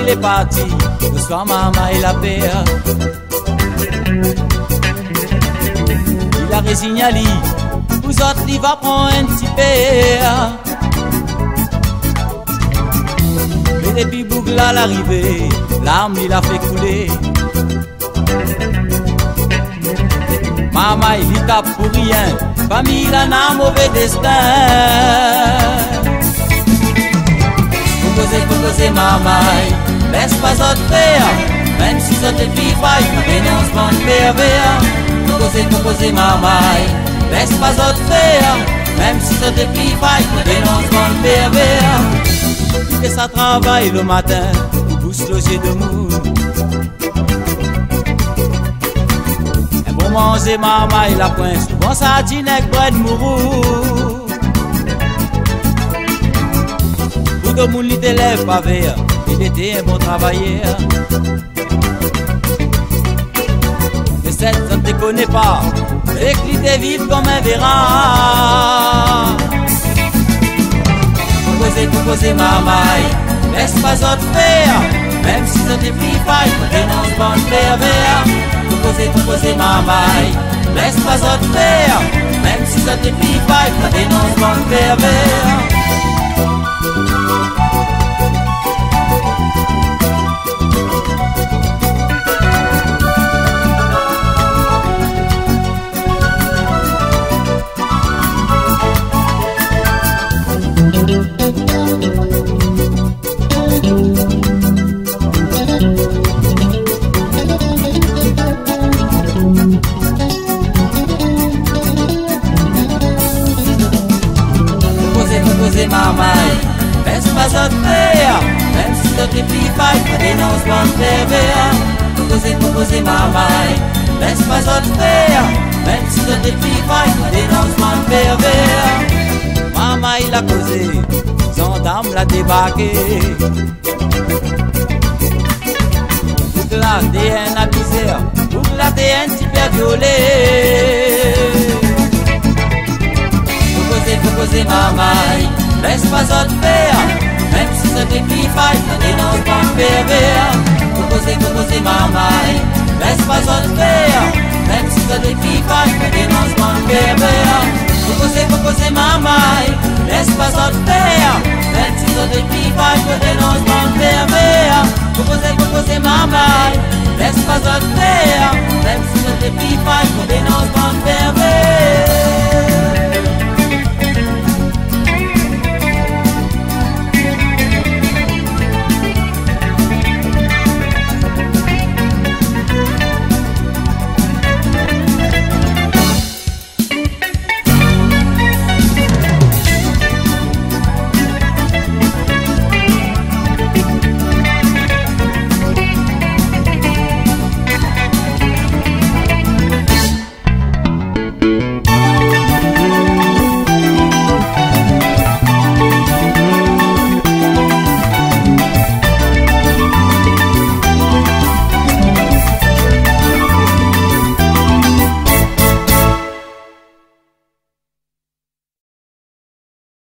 est parti, le soir maman et la paix. Il a résigné à lui, vous autres il va prendre un petit père. Mais depuis Bougla à l'arrivée, l'arme il a fait couler. Maman il y tape pour rien, famille a un mauvais destin. Proposez maman, laisse pas autre faire, même si ça te plie pas, dénonce mon pervers. Proposez maman, laisse pas autre faire, même si ça te plie pas, dénonce mon pervers. Il fait sa travail le matin, pour se loger de mou. Et pour manger maman il a point, souvent ça dîne avec bread mourou. Tout le monde lui élève pas vert, il était un bon travailleur. Mais cette ça ne te connaît pas, et qu'il était vite comme un verra. Proposez maman, laisse pas autre faire, même si ça te plie pas, dénonce bon pervers. Proposez maman, laisse pas autre faire, même si ça te plie pas, dénonce bon pervers. Maman, laisse pas autre faire, même si ça te plie pas, dénonce mon pervers. Proposez maman, laisse pas autre faire, même si ça te plie pas, dénonce mon pervers. Maman il a causé, son dame l'a débarqué. Pour la TN à misère, pour la TN super violé. Proposez maman, laisse pas autre faire, même si ça te plie pas, dénonce mon pervers. Proposez maman, laisse pas autre faire, même si ça te plie pas, dénonce mon pervers. Proposez maman, laisse pas autre faire, même si ça te plie pas, dénonce mon pervers. Proposez maman, laisse pas autre faire, même si ça te plie pas, dénonce mon pervers.